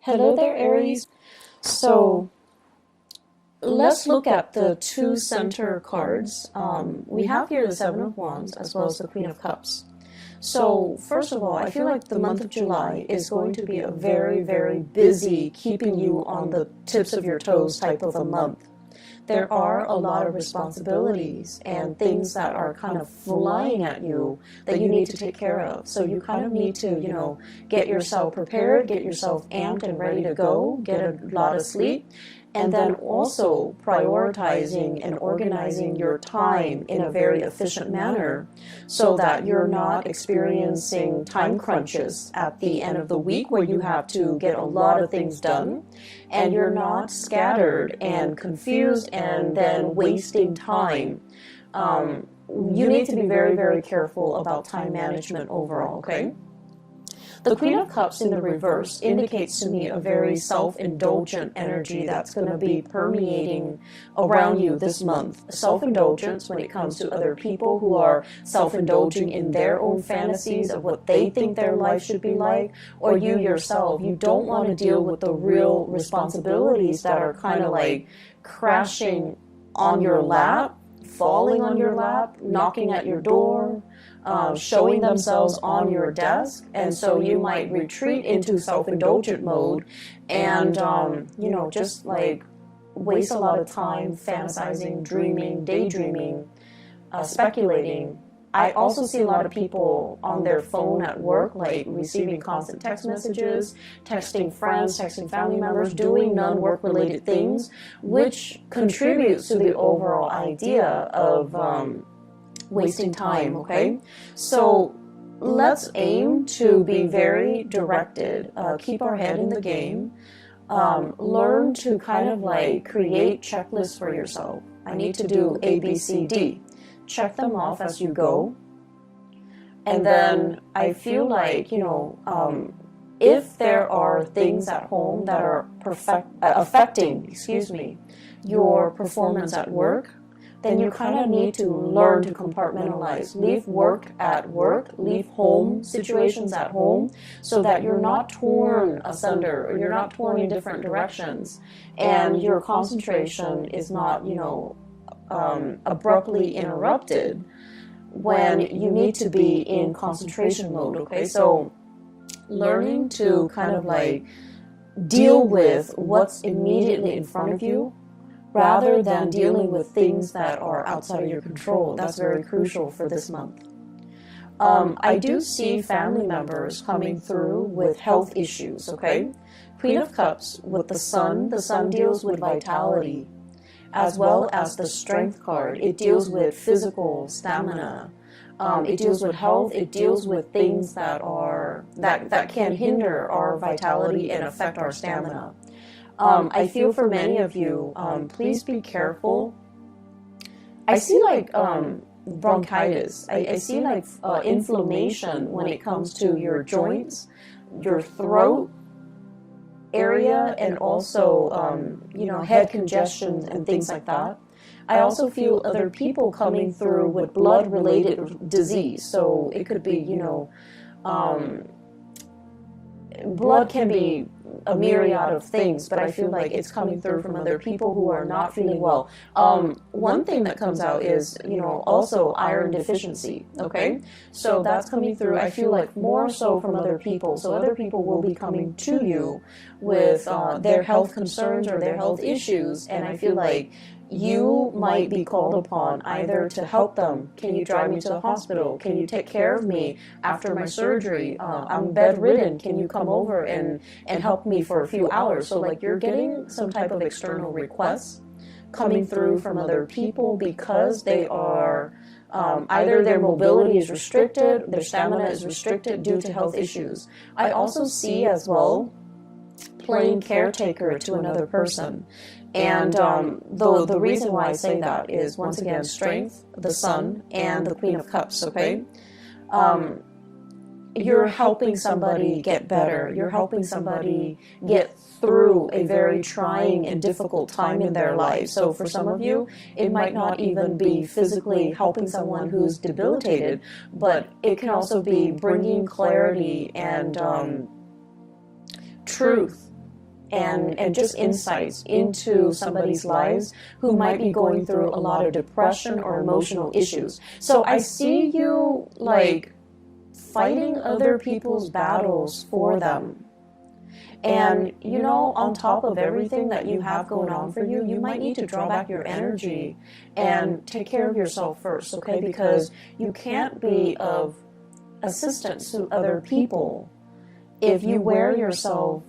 Hello there, Aries. So let's look at the two center cards. We have here the Seven of Wands as well as the Queen of Cups. So first of all, I feel like the month of July is going to be a very, very busy, keeping you on the tips of your toes type of a month. There are a lot of responsibilities and things that are kind of flying at you that you need to take care of. So you kind of need to, get yourself prepared, get yourself amped and ready to go, get a lot of sleep, and then also prioritizing and organizing your time in a very efficient manner so that you're not experiencing time crunches at the end of the week where you have to get a lot of things done and you're not scattered and confused and then wasting time. You need to be very, very careful about time management overall, okay? The Queen of Cups in the reverse indicates to me a very self-indulgent energy that's going to be permeating around you this month. Self-indulgence when it comes to other people who are self-indulging in their own fantasies of what they think their life should be like, or you yourself, you don't want to deal with the real responsibilities that are kind of like crashing on your lap, falling on your lap, knocking at your door, showing themselves on your desk. And so you might retreat into self-indulgent mode and, just like waste a lot of time fantasizing, dreaming, daydreaming, speculating. I also see a lot of people on their phone at work, like receiving constant text messages, texting friends, texting family members, doing non-work related things, which contributes to the overall idea of wasting time, okay? So let's aim to be very directed, keep our head in the game, learn to kind of like create checklists for yourself. I need to do A, B, C, D. Check them off as you go. And then I feel like, if there are things at home that are affecting, your performance at work, then you kind of need to learn to compartmentalize. Leave work at work, leave home situations at home, so that you're not torn asunder, or you're not torn in different directions, and your concentration is not, abruptly interrupted when you need to be in concentration mode, okay? So learning to kind of like deal with what's immediately in front of you rather than dealing with things that are outside of your control. That's very crucial for this month. I do see family members coming through with health issues, okay? Queen of Cups with the Sun deals with vitality, as well as the Strength card. It deals with physical stamina. It deals with health. It deals with things that can hinder our vitality and affect our stamina. I feel for many of you, please be careful. I see like bronchitis. I see like inflammation when it comes to your joints, your throat area, and also, head congestion and things like that. I also feel other people coming through with blood-related disease. So it could be, blood can be a myriad of things, but I feel like it's coming through from other people who are not feeling well. One thing that comes out is, also iron deficiency, okay? So that's coming through, I feel like, more so from other people. So other people will be coming to you with their health concerns or their health issues, and I feel like you might be called upon either to help them. Can you drive me to the hospital? Can you take care of me after my surgery? I'm bedridden. Can you come over and help me for a few hours? So like you're getting some type of external requests coming through from other people because they are either their mobility is restricted, their stamina is restricted due to health issues. I also see as well playing caretaker to another person. And the reason why I say that is, once again, Strength, the Sun, and the Queen of Cups, okay? You're helping somebody get better. You're helping somebody get through a very trying and difficult time in their life. So for some of you, it might not even be physically helping someone who's debilitated, but it can also be bringing clarity and truth and just insights into somebody's lives who might be going through a lot of depression or emotional issues. So I see you like fighting other people's battles for them. And, you know, on top of everything that you have going on for you, you might need to draw back your energy and take care of yourself first, okay? Because you can't be of assistance to other people if you wear yourself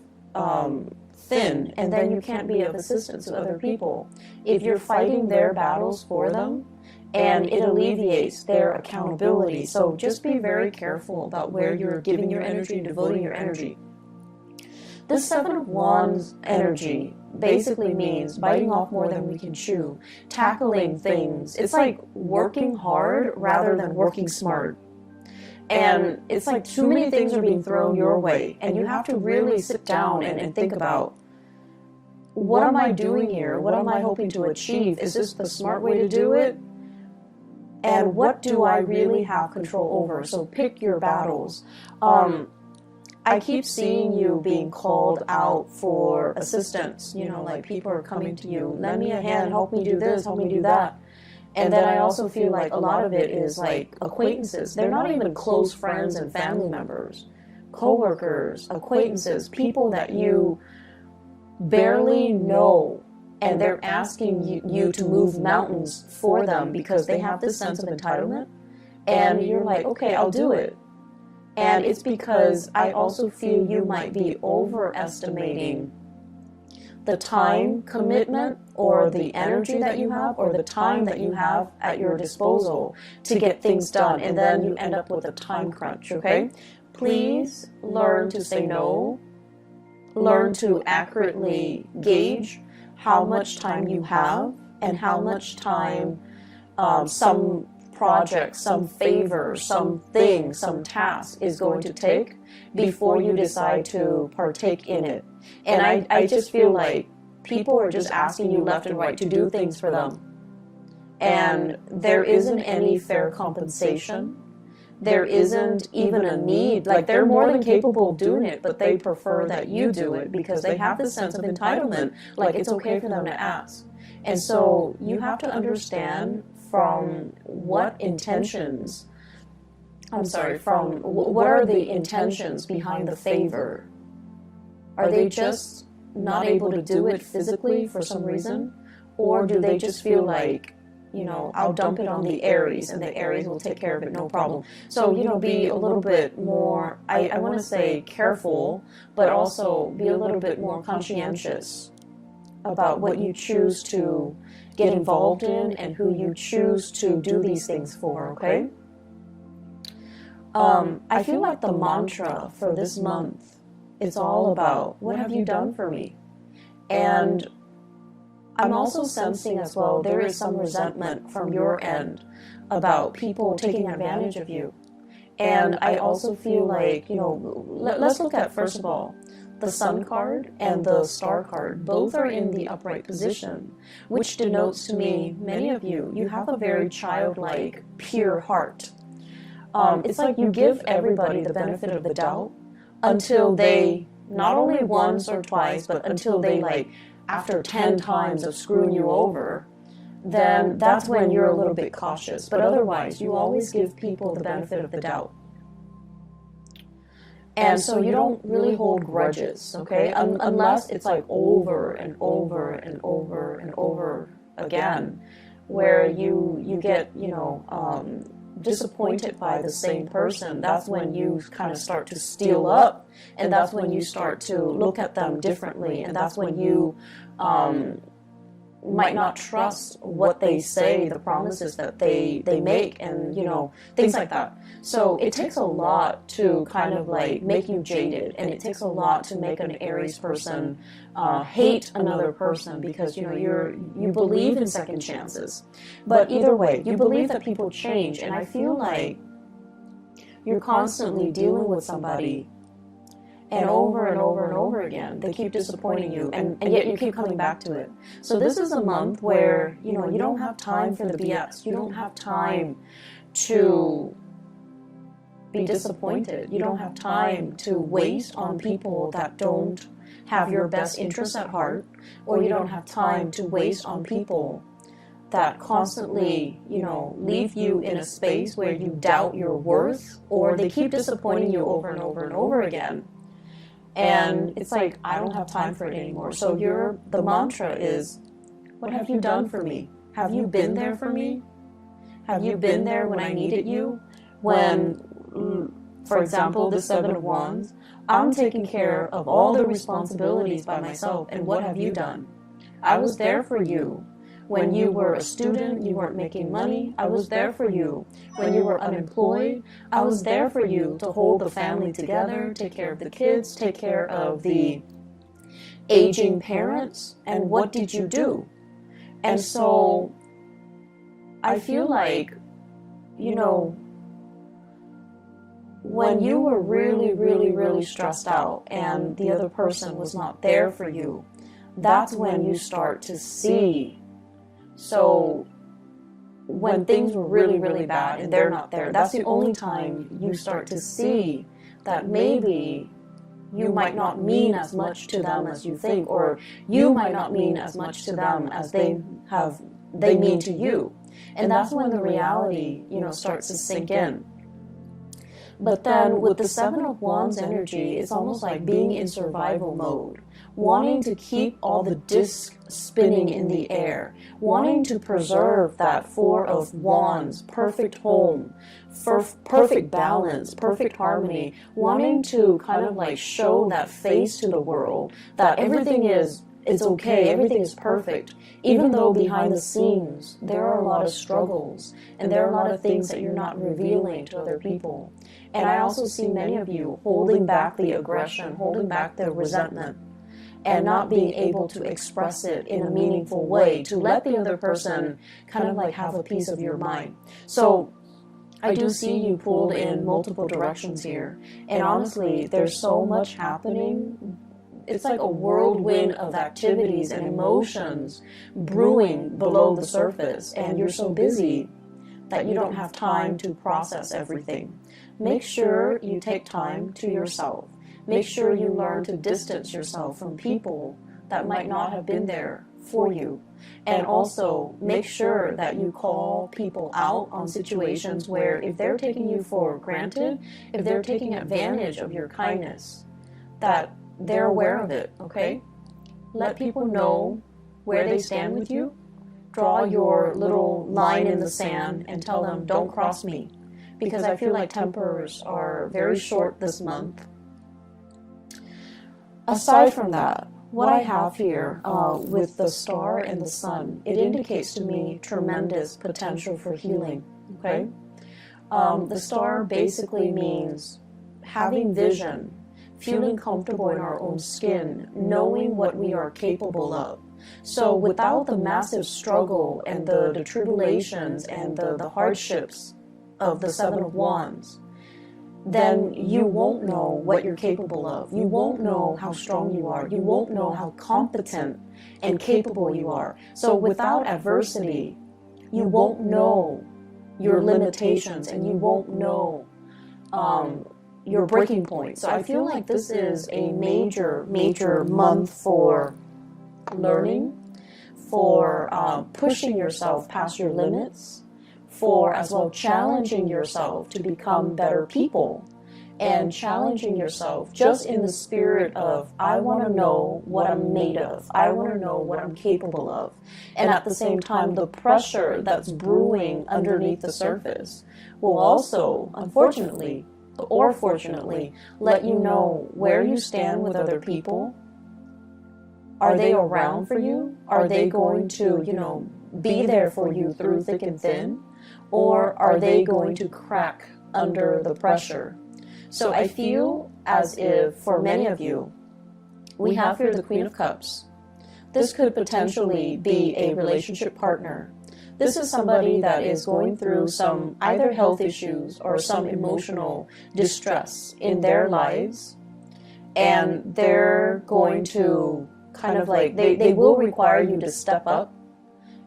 thin, and then you can't be of assistance to other people if you're fighting their battles for them, and it alleviates their accountability. So just be very careful about where you're giving your energy and devoting your energy. This Seven of Wands energy basically means biting off more than we can chew, tackling things. It's like working hard rather than working smart. And it's like too many things are being thrown your way, and you have to really sit down and think about, what am I doing here? What am I hoping to achieve? Is this the smart way to do it? And what do I really have control over? So pick your battles. I keep seeing you being called out for assistance. You know, like people are coming to you, lend me a hand, help me do this, help me do that. And then I also feel like a lot of it is like acquaintances. They're not even close friends and family members. Co-workers, acquaintances, people that you barely know. And they're asking you to move mountains for them because they have this sense of entitlement. And you're like, okay, I'll do it. And it's because I also feel you might be overestimating the time commitment or the energy that you have or the time that you have at your disposal to get things done. And then you end up with a time crunch, okay? Please learn to say no. Learn to accurately gauge how much time you have and how much time some project, some favor, something, some task is going to take before you decide to partake in it. And I just feel like people are just asking you left and right to do things for them. And there isn't any fair compensation. There isn't even a need. Like, they're more than capable of doing it, but they prefer that you do it because they have this sense of entitlement. Like, it's okay for them to ask. And so you have to understand from what intentions, from what are the intentions behind the favor? Are they just not able to do it physically for some reason? Or do they just feel like, you know, I'll dump it on the Aries and the Aries will take care of it, no problem. So, you know, be a little bit more, I want to say careful, but also be a little bit more conscientious about what you choose to get involved in and who you choose to do these things for, okay? I feel like the mantra for this month, it's all about, what have you done for me? And I'm also sensing as well, there is some resentment from your end about people taking advantage of you. And I also feel like, you know, let's look at, first of all, the Sun card and the Star card. Both are in the upright position, which denotes to me, many of you, you have a very childlike, pure heart. It's like you give everybody the benefit of the doubt until they, not only once or twice, but until they, like, after 10 times of screwing you over, then that's when you're a little bit cautious. But otherwise, you always give people the benefit of the doubt. And so you don't really hold grudges, okay? Unless it's like over and over and over and over again, where you get, you know, disappointed by the same person. That's when you kind of start to steel up, and that's when you start to look at them differently, and that's when you might not trust what they say, the promises that they make, and, you know, things like that. So it takes a lot to kind of like make you jaded, and it takes a lot to make an Aries person hate another person, because, you know, you believe in second chances. But either way, you believe that people change, and I feel like you're constantly dealing with somebody, and over and over and over again, they keep disappointing you, and yet you keep coming back to it. So this is a month where, you know, you don't have time for the BS. You don't have time to be disappointed. You don't have time to waste on people that don't have your best interests at heart, or you don't have time to waste on people that constantly, leave you in a space where you doubt your worth, or they keep disappointing you over and over and over again. And it's like, I don't have time for it anymore. So the mantra is, what have you done for me? Have you been there for me? Have you been there when I needed you? When, for example, the Seven of Wands, I'm taking care of all the responsibilities by myself, and what have you done? I was there for you. When you were a student, you weren't making money, I was there for you. When you were unemployed, I was there for you to hold the family together, take care of the kids, take care of the aging parents. And what did you do? And so I feel like, when you were really, really, really stressed out and the other person was not there for you, that's when you start to see. So when things were really, really bad and they're not there, that's the only time you start to see that maybe you might not mean as much to them as you think, or you might not mean as much to them as they mean to you. And that's when the reality, starts to sink in. But then with the Seven of Wands energy, it's almost like being in survival mode, wanting to keep all the discs spinning in the air, wanting to preserve that Four of Wands, perfect home, perfect balance, perfect harmony, wanting to kind of like show that face to the world that everything it's okay, everything is perfect, even though behind the scenes there are a lot of struggles and there are a lot of things that you're not revealing to other people. And I also see many of you holding back the aggression, holding back the resentment, and not being able to express it in a meaningful way to let the other person kind of like have a piece of your mind. So I do see you pulled in multiple directions here. And honestly, there's so much happening. It's like a whirlwind of activities and emotions brewing below the surface. And you're so busy that you don't have time to process everything. Make sure you take time to yourself. Make sure you learn to distance yourself from people that might not have been there for you. And also make sure that you call people out on situations where if they're taking you for granted, if they're taking advantage of your kindness, that they're aware of it, okay? Let people know where they stand with you. Draw your little line in the sand and tell them, don't cross me. Because I feel like tempers are very short this month. Aside from that, what I have here with the star and the sun, it indicates to me tremendous potential for healing, okay? The star basically means having vision, feeling comfortable in our own skin, knowing what we are capable of. So without the massive struggle and the tribulations and the hardships of the Seven of Wands, then you won't know what you're capable of. You won't know how strong you are. You won't know how competent and capable you are. So without adversity, you won't know your limitations and you won't know your breaking point. So I feel like this is a major, major month for learning, for pushing yourself past your limits, for as well challenging yourself to become better people, and challenging yourself just in the spirit of, I want to know what I'm made of, I want to know what I'm capable of. And at the same time, the pressure that's brewing underneath the surface will also, unfortunately, or fortunately, let you know where you stand with other people. Are they around for you? Are they going to, be there for you through thick and thin? Or are they going to crack under the pressure? So I feel as if for many of you, we have here the Queen of Cups. This could potentially be a relationship partner. This is somebody that is going through some either health issues or some emotional distress in their lives. And they're going to kind of like, they will require you to step up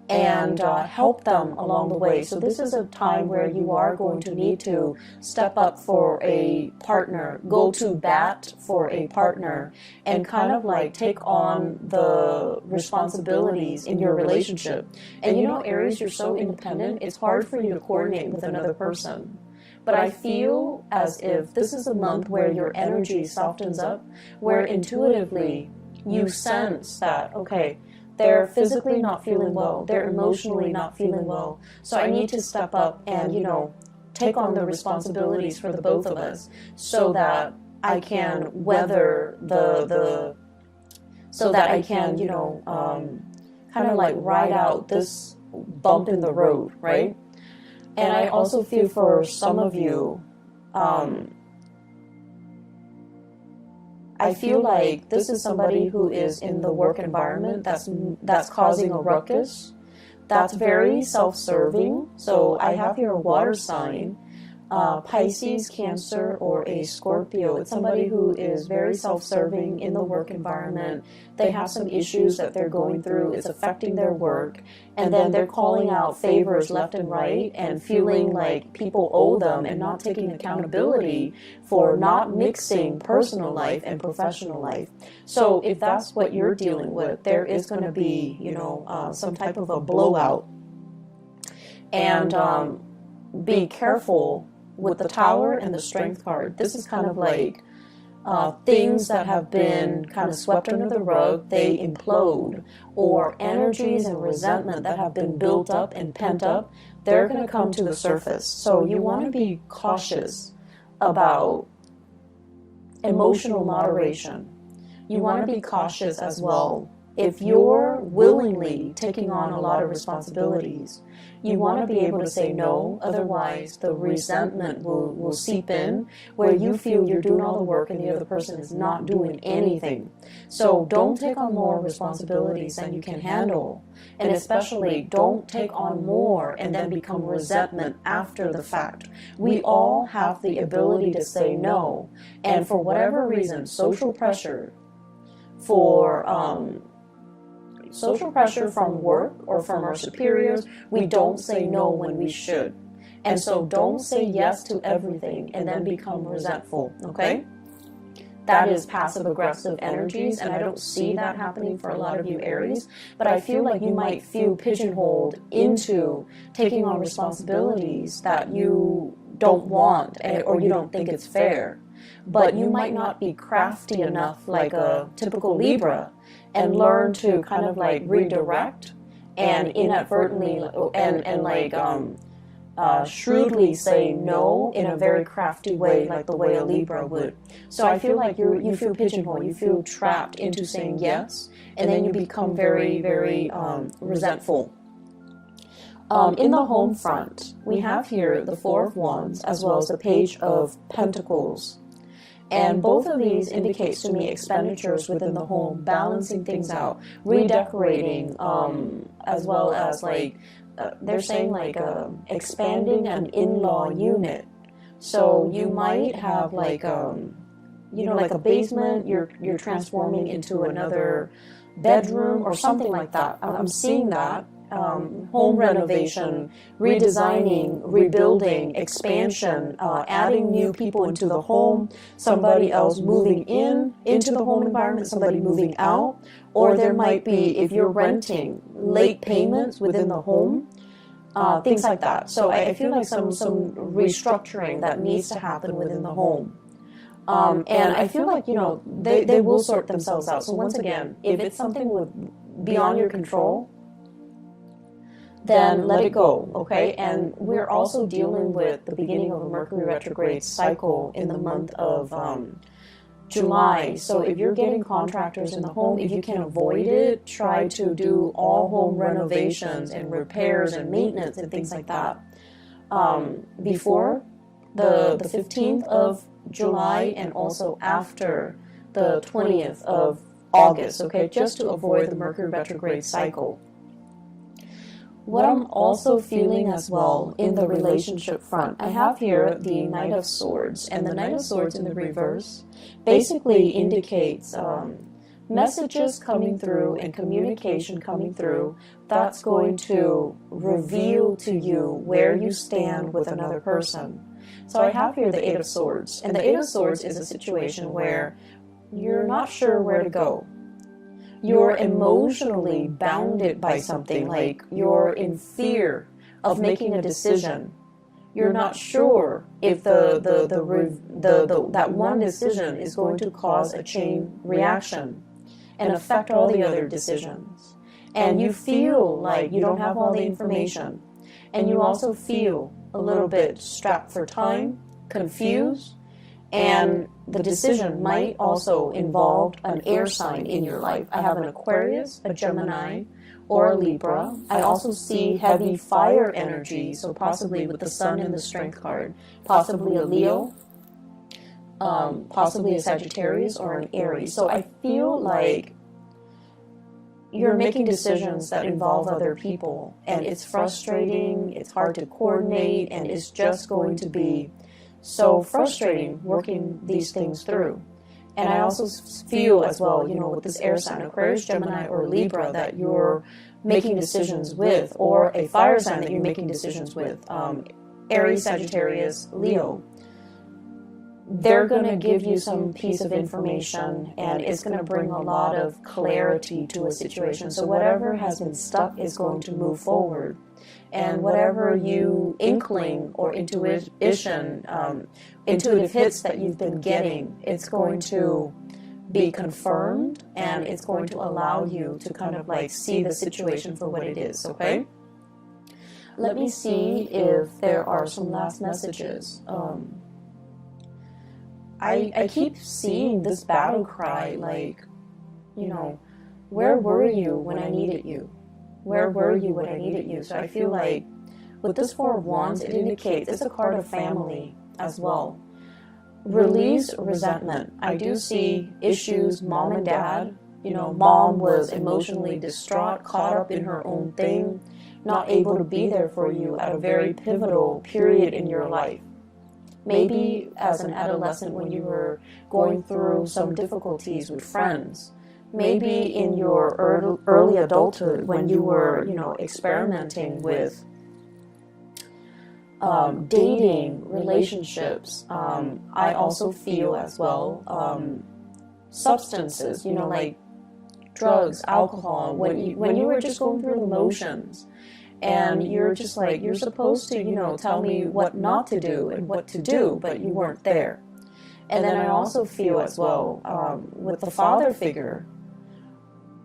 and help them along the way. So this is a time where you are going to need to step up for a partner, go to bat for a partner, and kind of like take on the responsibilities in your relationship. And you know, Aries, you're so independent, it's hard for you to coordinate with another person. But I feel as if this is a month where your energy softens up, where intuitively you sense that, okay, they're physically not feeling well, they're emotionally not feeling well, so I need to step up and, you know, take on the responsibilities for the both of us so that I can weather so that I can, you know, kind of like ride out this bump in the road, right? And I also feel for some of you, I feel like this is somebody who is in the work environment that's causing a ruckus, that's very self-serving. So I have here a water sign, Pisces, Cancer, or a Scorpio. It's somebody who is very self-serving in the work environment. They have some issues that they're going through. It's affecting their work. And then they're calling out favors left and right and feeling like people owe them and not taking accountability for not mixing personal life and professional life. So if that's what you're dealing with, there is going to be, you know, some type of a blowout. And be careful with the Tower and the Strength card. This is kind of like things that have been kind of swept under the rug, they implode, or energies and resentment that have been built up and pent up, they're going to come to the surface. So you want to be cautious about emotional moderation. You want to be cautious as well. If you're willingly taking on a lot of responsibilities, you want to be able to say no, otherwise the resentment will seep in where you feel you're doing all the work and the other person is not doing anything. So don't take on more responsibilities than you can handle. And especially don't take on more and then become resentment after the fact. We all have the ability to say no. And for whatever reason, social pressure from work or from our superiors, we don't say no when we should. And so don't say yes to everything and then become resentful, okay? That is passive-aggressive energies, and I don't see that happening for a lot of you Aries, but I feel like you might feel pigeonholed into taking on responsibilities that you don't want or you don't think it's fair. But you might not be crafty enough like a typical Libra and learn to kind of like redirect and inadvertently shrewdly say no in a very crafty way, like the way a Libra would. So I feel like you feel pigeonholed, you feel trapped into saying yes, and then you become very, very resentful. In the home front, we have here the Four of Wands as well as the Page of Pentacles. And both of these indicates to me expenditures within the home, balancing things out, redecorating, as well as like, they're saying like expanding an in-law unit. So you might have like, you know, like a basement, you're transforming into another bedroom or something like that. I'm seeing that. Home renovation, redesigning, rebuilding, expansion, adding new people into the home, somebody else moving into the home environment, somebody moving out, or there might be, if you're renting, late payments within the home, things like that. So I feel like some restructuring that needs to happen within the home. And I feel like, you know, they will sort themselves out. So once again, if it's something beyond your control, then let it go, okay? And we're also dealing with the beginning of a Mercury retrograde cycle in the month of July. So if you're getting contractors in the home, if you can avoid it, try to do all home renovations and repairs and maintenance and things like that before the 15th of July and also after the 20th of August, okay? Just to avoid the Mercury retrograde cycle. What I'm also feeling as well in the relationship front, I have here the Knight of Swords, and the Knight of Swords in the reverse basically indicates messages coming through and communication coming through that's going to reveal to you where you stand with another person. So I have here the Eight of Swords, and the Eight of Swords is a situation where you're not sure where to go. You're emotionally bounded by something, like you're in fear of making a decision. You're not sure if that one decision is going to cause a chain reaction and affect all the other decisions. And you feel like you don't have all the information. And you also feel a little bit strapped for time, confused, and the decision might also involve an air sign in your life. I have an Aquarius, a Gemini, or a Libra. I also see heavy fire energy, so possibly with the Sun in the Strength card, possibly a Leo, possibly a Sagittarius or an Aries. So I feel like you're making decisions that involve other people, and it's frustrating, it's hard to coordinate, and it's just going to be so frustrating working these things through. And I also feel as well, with this air sign, Aquarius, Gemini, or Libra, that you're making decisions with, or a fire sign that you're making decisions with, Aries, Sagittarius, Leo. They're going to give you some piece of information, and it's going to bring a lot of clarity to a situation. So whatever has been stuck is going to move forward. And whatever inkling or intuition, intuitive hits that you've been getting, it's going to be confirmed, and it's going to allow you to kind of like see the situation for what it is, okay? Let me see if there are some last messages. I keep seeing this battle cry, like, where were you when I needed you? Where were you when I needed you? So I feel like with this Four of Wands, it indicates it's a card of family as well. Release resentment. I do see issues, mom and dad. Mom was emotionally distraught, caught up in her own thing, not able to be there for you at a very pivotal period in your life. Maybe as an adolescent when you were going through some difficulties with friends. Maybe in your early adulthood when you were, experimenting with dating, relationships. I also feel as well substances, like drugs, alcohol, when you were just going through the motions. And you're just like, you're supposed to, tell me what not to do and what to do, but you weren't there. And then I also feel as well, with the father figure,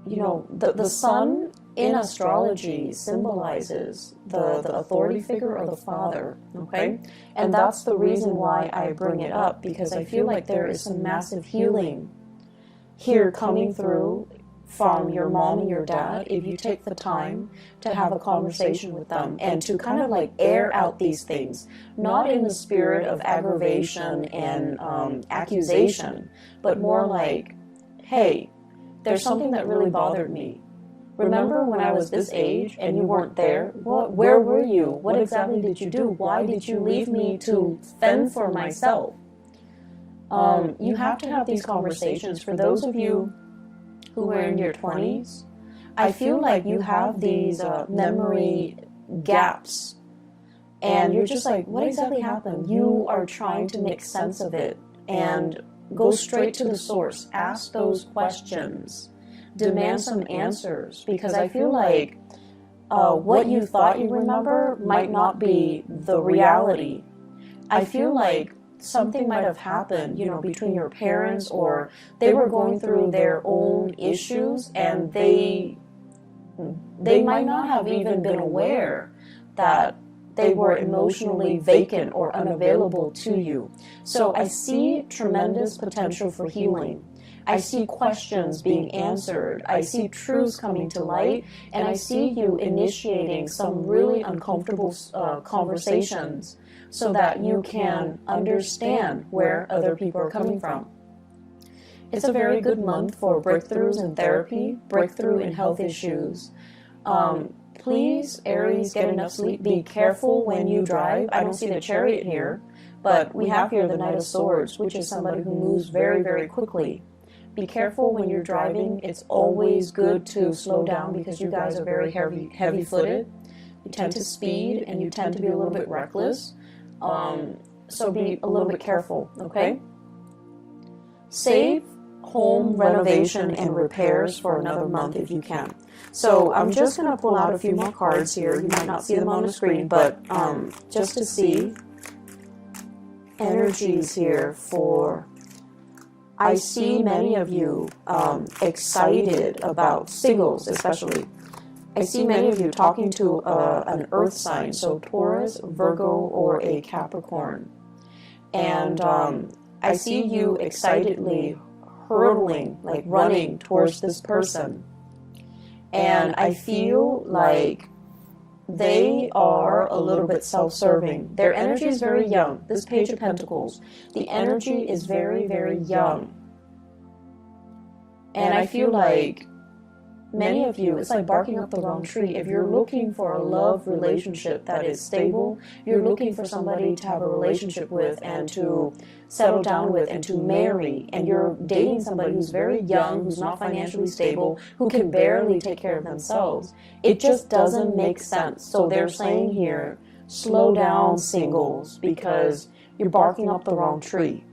the sun in astrology symbolizes the authority figure or the father, okay? And that's the reason why I bring it up, because I feel like there is some massive healing here coming through from your mom and your dad, if you take the time to have a conversation with them and to kind of like air out these things, not in the spirit of aggravation and accusation, but more like, hey, there's something that really bothered me. Remember when I was this age and you weren't there? Where were you? What exactly did you do? Why did you leave me to fend for myself? You have to have these conversations. For those of you who are in your 20s, I feel like you have these memory gaps, and you're just like, what exactly happened? You are trying to make sense of it and go straight to the source. Ask those questions. Demand some answers, because I feel like what you thought you remember might not be the reality. I feel like something might have happened, between your parents, or they were going through their own issues, and they might not have even been aware that they were emotionally vacant or unavailable to you. So I see tremendous potential for healing. I see questions being answered. I see truths coming to light, and I see you initiating some really uncomfortable conversations, so that you can understand where other people are coming from. It's a very good month for breakthroughs in therapy, breakthrough in health issues. Please, Aries, get enough sleep. Be careful when you drive. I don't see the Chariot here, but we have here the Knight of Swords, which is somebody who moves very, very quickly. Be careful when you're driving. It's always good to slow down because you guys are very heavy-footed. You tend to speed and you tend to be a little bit reckless. So be a little bit careful, okay? Save home renovation and repairs for another month if you can. So I'm just going to pull out a few more cards here. You might not see them on the screen, but just to see energies here for... I see many of you excited about singles, especially. I see many of you talking to an earth sign, so Taurus, Virgo, or a Capricorn. And I see you excitedly hurtling, like running towards this person. And I feel like they are a little bit self-serving. Their energy is very young. This Page of Pentacles, the energy is very, very young. And I feel like many of you, it's like barking up the wrong tree. If you're looking for a love relationship that is stable, you're looking for somebody to have a relationship with and to settle down with and to marry, and you're dating somebody who's very young, who's not financially stable, who can barely take care of themselves, it just doesn't make sense. So they're saying here, slow down, singles, because you're barking up the wrong tree.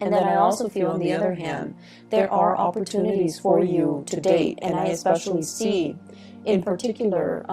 And then I also feel, on the other hand, there are opportunities for you to date. And I especially see, in particular,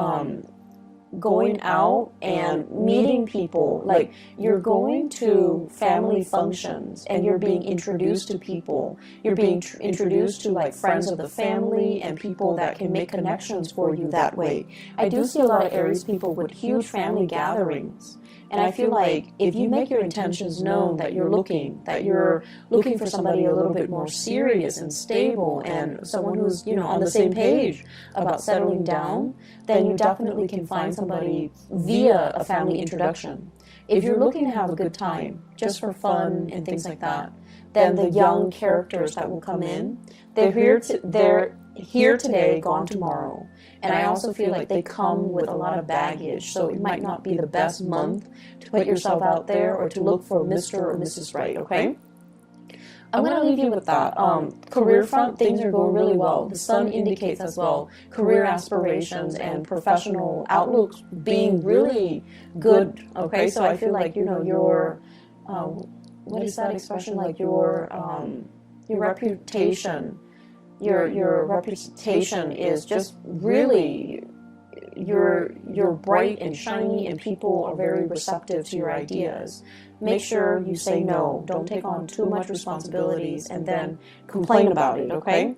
going out and meeting people. Like, you're going to family functions and you're being introduced to people. You're being introduced to, like, friends of the family and people that can make connections for you that way. I do see a lot of Aries people with huge family gatherings. And I feel like if you make your intentions known that you're looking for somebody a little bit more serious and stable and someone who's, you know, on the same page about settling down, then you definitely can find somebody via a family introduction. If you're looking to have a good time, just for fun and things like that, then the young characters that will come in, they're here today, gone tomorrow. And I also feel like they come with a lot of baggage, so it might not be the best month to put yourself out there or to look for Mr. or Mrs. Right, okay? I'm going to leave you with that. Career front, things are going really well. The sun indicates as well career aspirations and professional outlooks being really good, okay? So I feel like, you know, your, what is that expression? Like your reputation. Your reputation is just really, you're bright and shiny and people are very receptive to your ideas. Make sure you say no. Don't take on too much responsibilities and then complain about it, okay?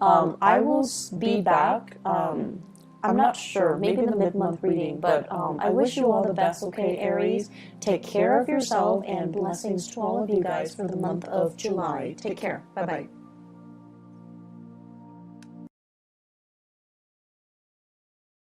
I will be back. I'm not sure, maybe in the mid-month reading, but I wish you all the best, okay, Aries? Take care of yourself and blessings to all of you guys for the month of July. Take care. Bye-bye.